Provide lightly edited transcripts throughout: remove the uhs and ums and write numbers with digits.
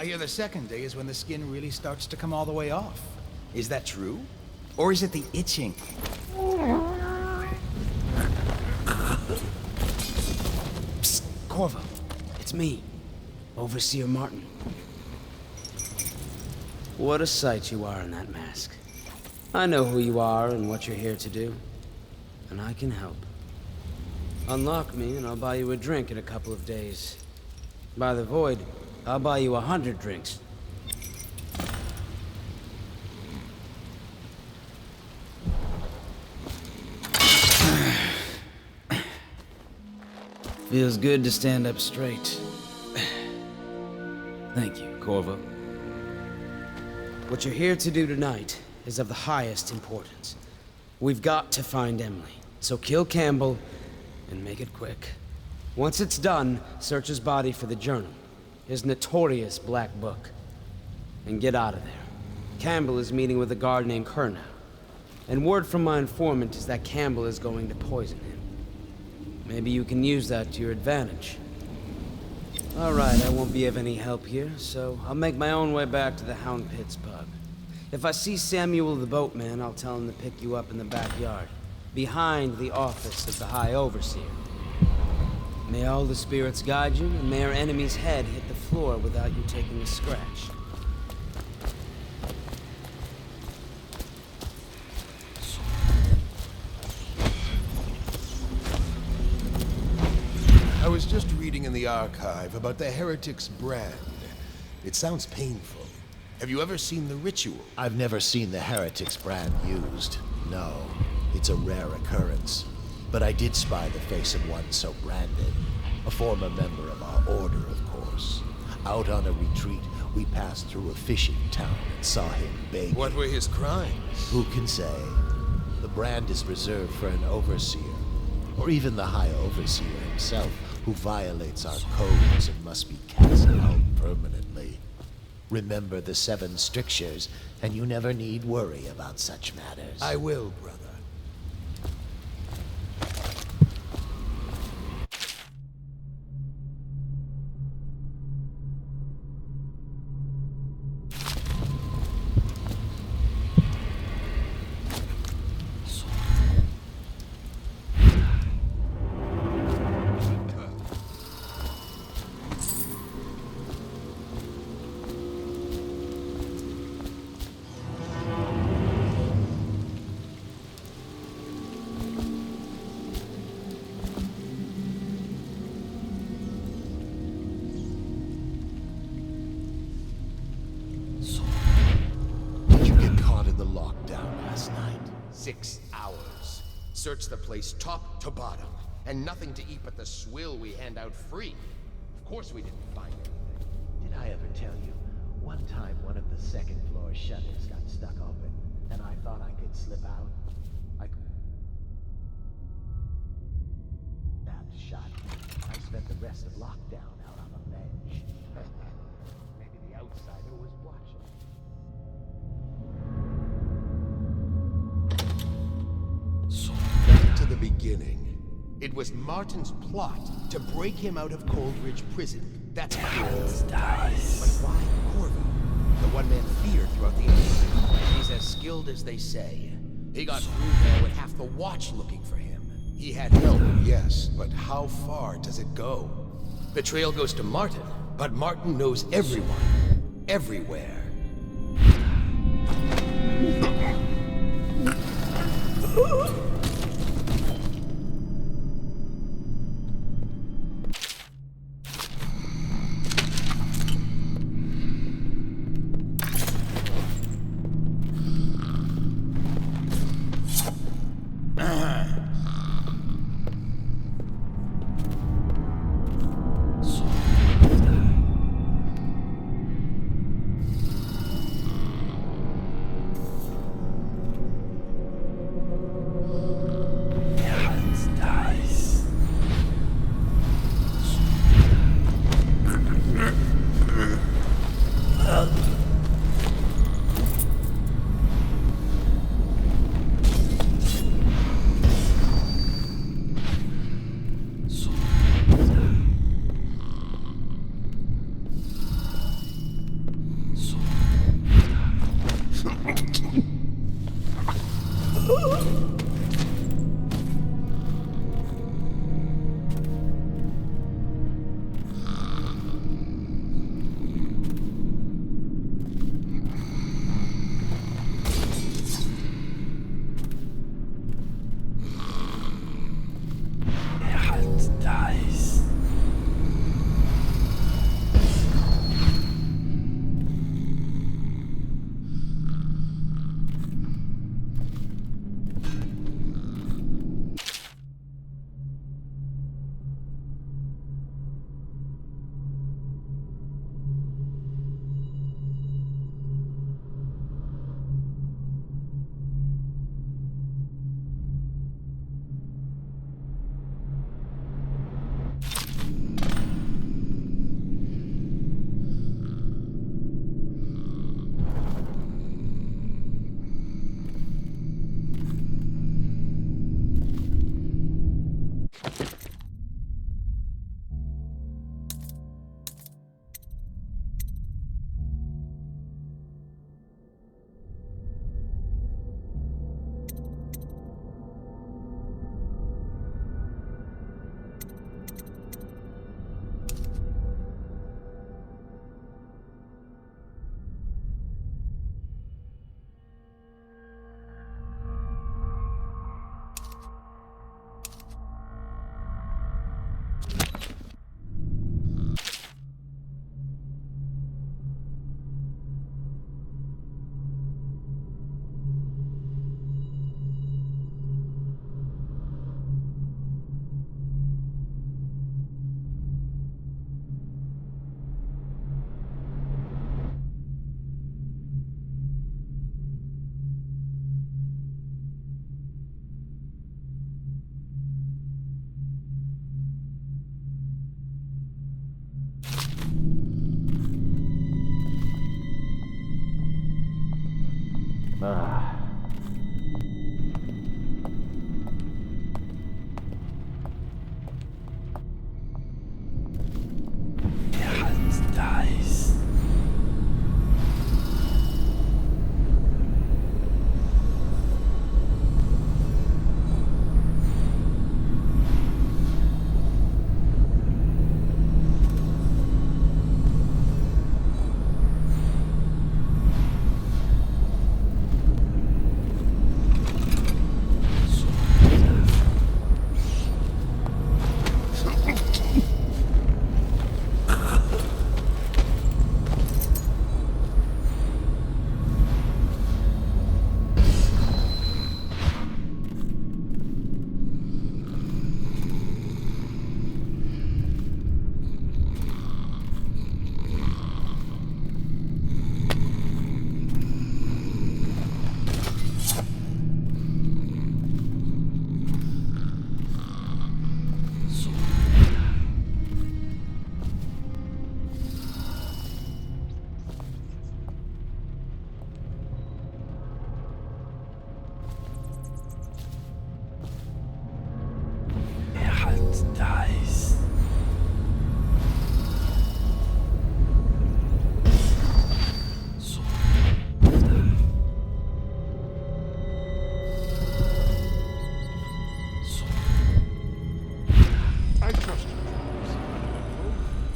I hear the second day is when the skin really starts to come all the way off. Is that true? Or is it the itching? Psst, Corvo. It's me, Overseer Martin. What a sight you are in that mask. I know who you are and what you're here to do, and I can help. Unlock me and I'll buy you a drink in a couple of days. By the Void, I'll buy you 100 drinks. Feels good to stand up straight. Thank you, Corvo. What you're here to do tonight is of the highest importance. We've got to find Emily, so kill Campbell and make it quick. Once it's done, search his body for the journal, his notorious black book, and get out of there. Campbell is meeting with a guard named Kernow, and word from my informant is that Campbell is going to poison him. Maybe you can use that to your advantage. All right, I won't be of any help here, so I'll make my own way back to the Hound Pits pub. If I see Samuel the boatman, I'll tell him to pick you up in the backyard, behind the office of the High Overseer. May all the spirits guide you, and may our enemy's head hit the floor without you taking a scratch. I was just reading in the archive about the Heretic's brand. It sounds painful. Have you ever seen the ritual? I've never seen the Heretic's brand used. No, it's a rare occurrence. But I did spy the face of one so branded. A former member of our order, of course. Out on a retreat, we passed through a fishing town and saw him begging. What were his crimes? Who can say? The brand is reserved for an overseer, or even the High Overseer himself, who violates our codes and must be cast out permanently. Remember the 7 strictures, and you never need worry about such matters. I will, brother. Did you get caught in the lockdown last night? 6 hours. Search the place top to bottom, and nothing to eat but the swill we hand out free. Of course we didn't find anything. Did I ever tell you? One time one of the second floor shutters got stuck open, and I thought I could slip out. That shot. I spent the rest of lockdown out on a ledge. Maybe the outsider was watching. Back to the beginning. It was Martin's plot to break him out of Coldridge Prison. That's clear. But why Corvo? The one man feared throughout the Empire. He's as skilled as they say. He got through there with half the watch looking for him. He had help, yes, but how far does it go? The trail goes to Martin, but Martin knows everyone, everywhere.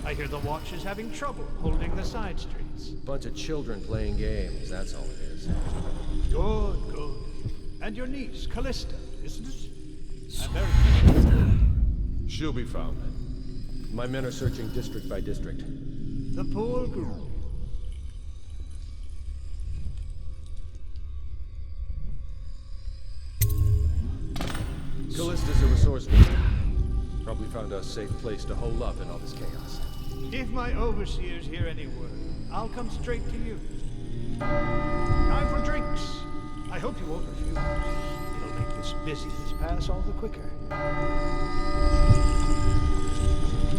I hear the Watch is having trouble holding the side streets. Bunch of children playing games, that's all it is. Good, good. And your niece, Callista, isn't it? I'm very... She'll be found. My men are searching district by district. The poor girl. Callista's a resourceful. Probably found a safe place to hole up in all this chaos. If my overseers hear any word, I'll come straight to you. Time for drinks. I hope you won't refuse. It'll make this busyness pass all the quicker.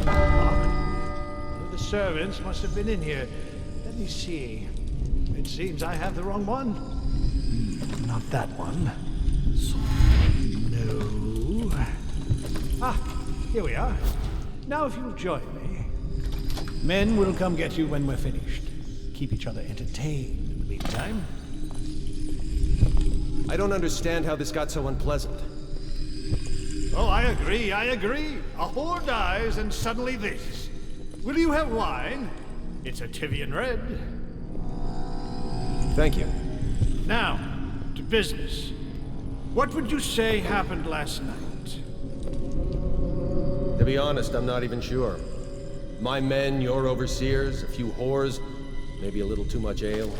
Locked. One of the servants must have been in here. Let me see. It seems I have the wrong one. Not that one. No. Ah, here we are. Now if you'll join me. Men will come get you when we're finished. Keep each other entertained in the meantime. I don't understand how this got so unpleasant. Oh, I agree, I agree. A whore dies and suddenly this. Will you have wine? It's a Tivian Red. Thank you. Now, to business. What would you say happened last night? To be honest, I'm not even sure. My men, your overseers, a few whores, maybe a little too much ale.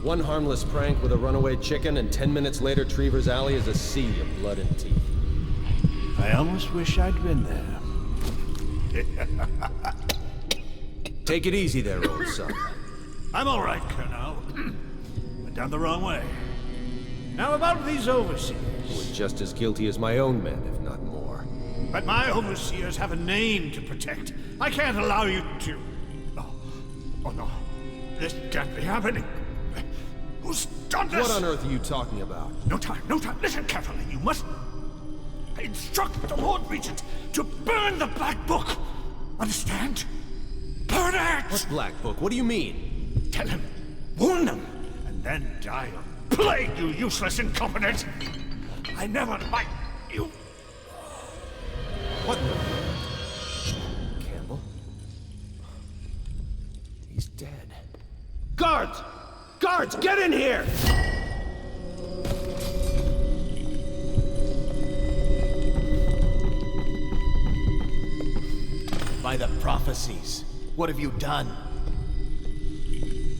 One harmless prank with a runaway chicken, and 10 minutes later, Trevor's Alley is a sea of blood and teeth. I almost wish I'd been there. Take it easy there, old son. I'm all right, Colonel. Went down the wrong way. Now about these overseers. Was just as guilty as my own men, if not more. But my overseers have a name to protect. I can't allow you to... Oh no. This can't be happening. Who's done this? What on earth are you talking about? No time, no time. Listen carefully. You must instruct the Lord Regent to burn the Black Book. Understand? Burn it! What Black Book? What do you mean? Tell him. Warn them. And then die of plague, you useless incompetent. I never liked you. What the... Campbell? He's dead. Guards! Guards, get in here! By the prophecies, what have you done?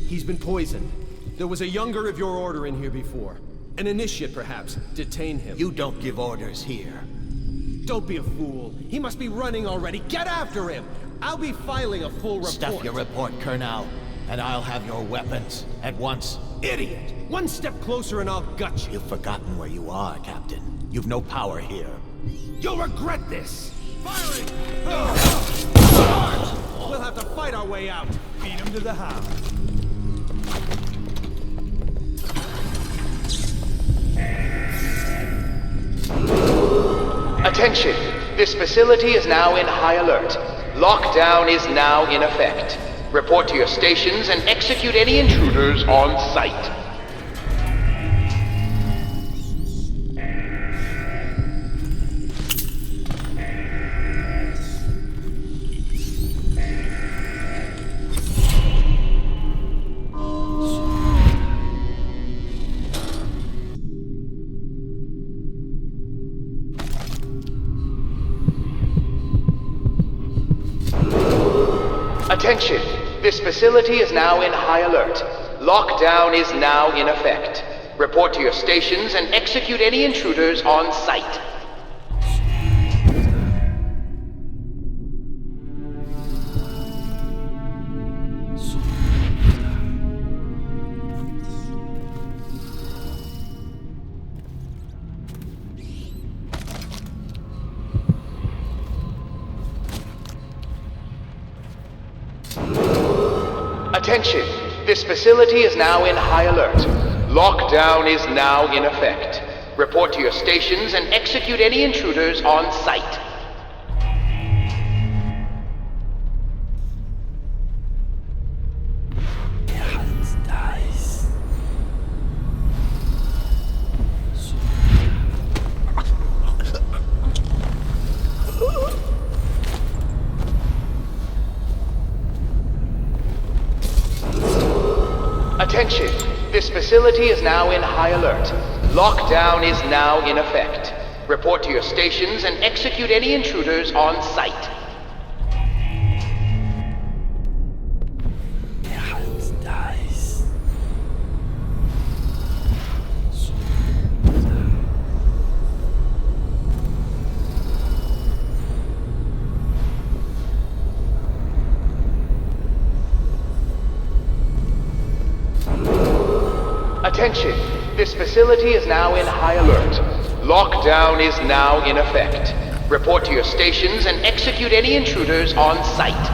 He's been poisoned. There was a younger of your order in here before. An initiate, perhaps. Detain him. You don't give orders here. Don't be a fool. He must be running already. Get after him! I'll be filing a full report. Stuff your report, Colonel, and I'll have your weapons at once. Idiot! One step closer and I'll gut you. You've forgotten where you are, Captain. You've no power here. You'll regret this! Firing! We'll have to fight our way out. Feed him to the hound. Attention! This facility is now in high alert. Lockdown is now in effect. Report to your stations and execute any intruders on site. Attention! This facility is now in high alert. Lockdown is now in effect. Report to your stations and execute any intruders on site. Attention! This facility is now in high alert. Lockdown is now in effect. Report to your stations and execute any intruders on site. Attention! This facility is now in high alert. Lockdown is now in effect. Report to your stations and execute any intruders on site. Attention! This facility is now in high alert. Lockdown is now in effect. Report to your stations and execute any intruders on site.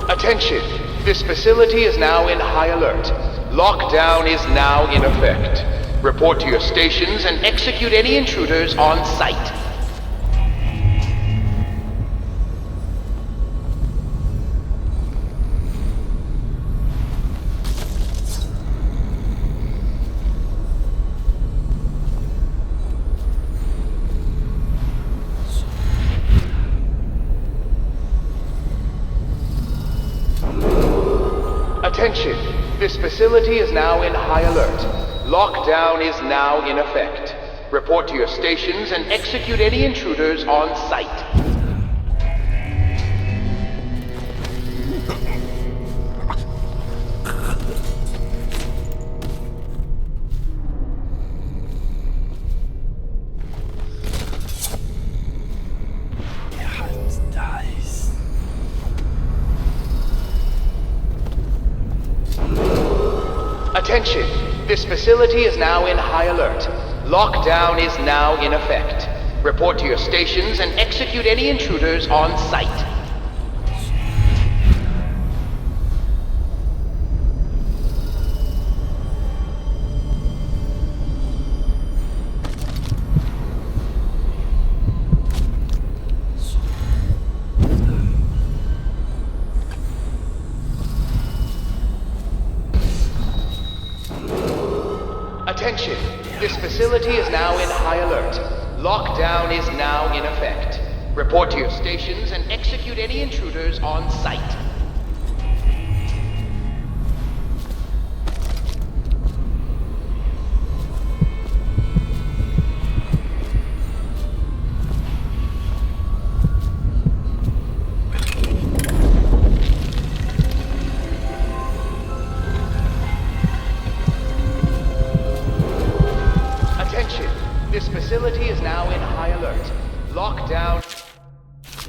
Attention! This facility is now in high alert. Lockdown is now in effect. Report to your stations and execute any intruders on site. Attention! This facility is now in high alert. Lockdown is now in effect. Report to your stations and execute any intruders on site. Attention! This facility is now in high alert. Lockdown is now in effect. Report to your stations and execute any intruders on site. Attention! This facility is now in high alert. Lockdown is now in effect. Report to your stations and execute any intruders on site. This facility is now in high alert. Lockdown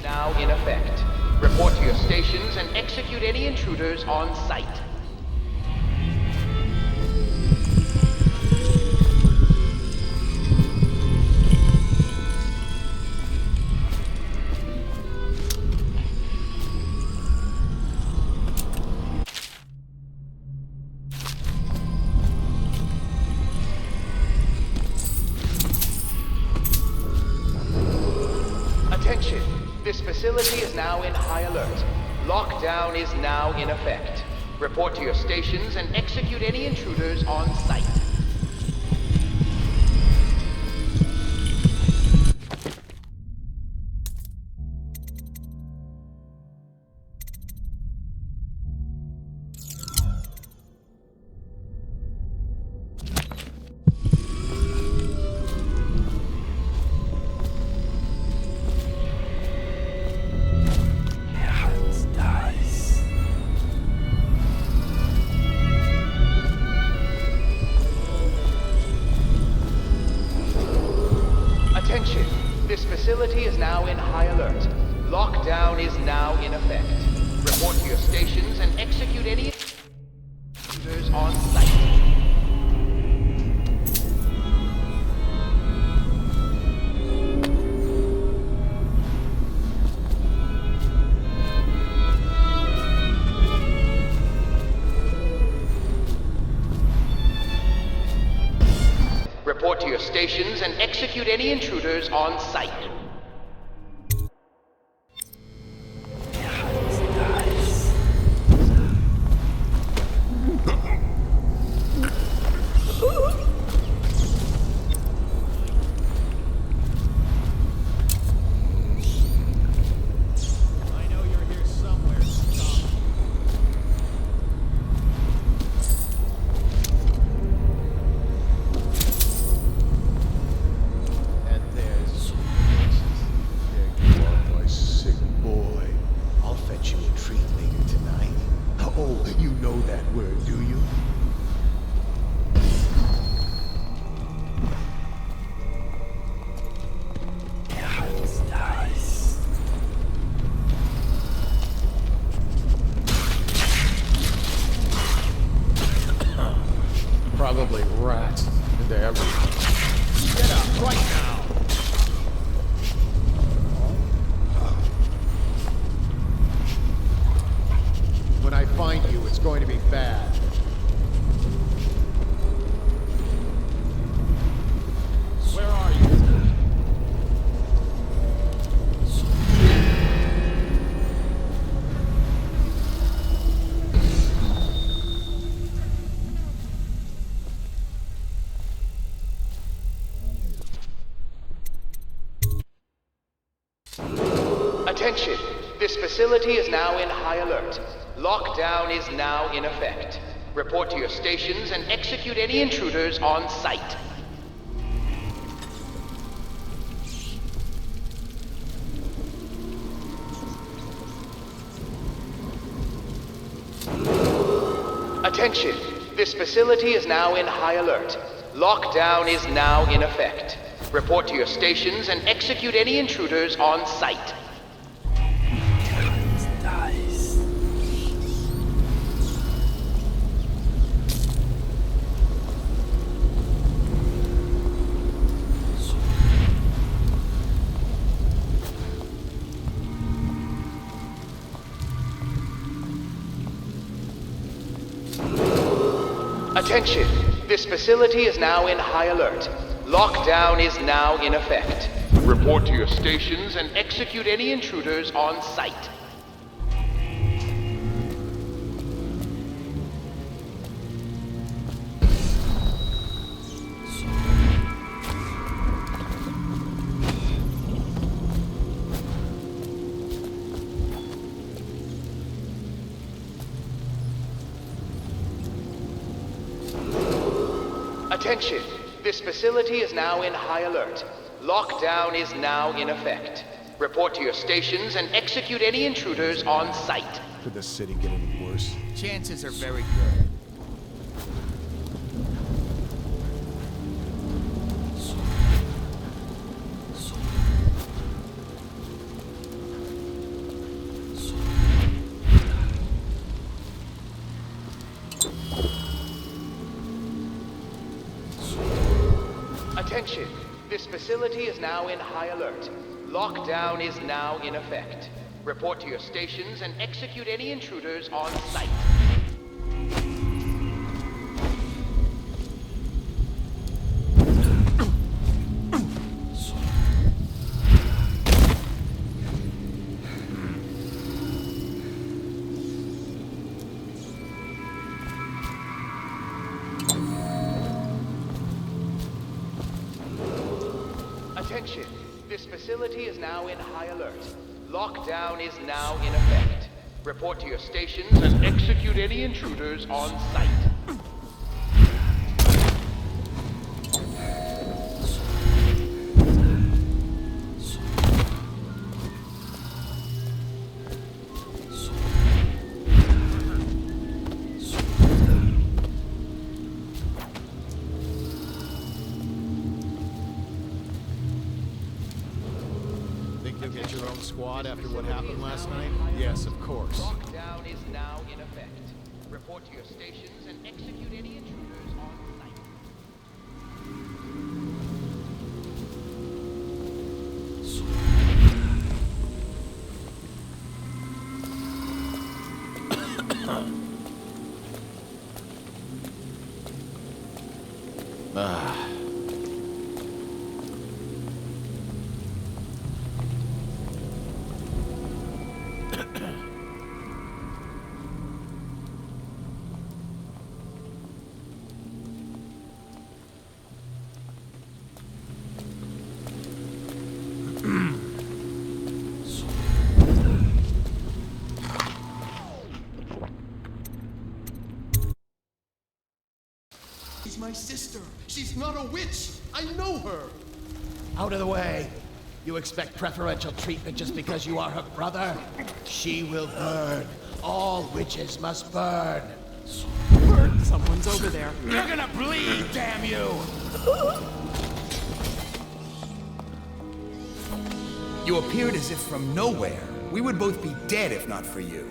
now in effect. Report to your stations and execute any intruders on site. facility is now in high alert. Lockdown is now in effect. Report to your stations and execute any intruders on site. Attention, this facility is now in high alert. Lockdown is now in effect. Report to your stations and execute any intruders on site. Report to your stations and execute any intruders on site. I know you're here somewhere, Scum. And there's... There you are, my sick boy. I'll fetch you a treat later tonight. Oh, you know that word, do you? Probably rats. Into everything. Get up right now! When I find you, it's going to be bad. Where are you? Attention, this facility is now in high alert. Lockdown is now in effect. Report to your stations and execute any intruders on site. Attention, this facility is now in high alert. Lockdown is now in effect. Report to your stations and execute any intruders on site. Attention, this facility is now in high alert. Lockdown is now in effect. Report to your stations and execute any intruders on site. Attention, this facility is now in high alert. Lockdown is now in effect. Report to your stations and execute any intruders on site. Could the city get any worse? Chances are very good. Attention, this facility is now in high alert. Lockdown is now in effect. Report to your stations and execute any intruders on site. This facility is now in high alert. Lockdown is now in effect. Report to your stations and execute any intruders on site. Think you'll get your own squad after what happened last night? Yes, of course. Lockdown is now in effect. Report to your stations and execute any intruders on site. She's my sister. She's not a witch. I know her. Out of the way. You expect preferential treatment just because you are her brother? She will burn. All witches must burn. Someone's over there. You're gonna bleed, damn you! You appeared as if from nowhere. We would both be dead if not for you.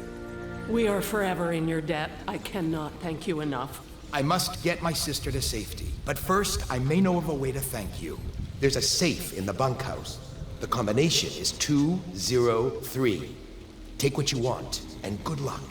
We are forever in your debt. I cannot thank you enough. I must get my sister to safety, but first I may know of a way to thank you. There's a safe in the bunkhouse. The combination is 203. Take what you want, and good luck.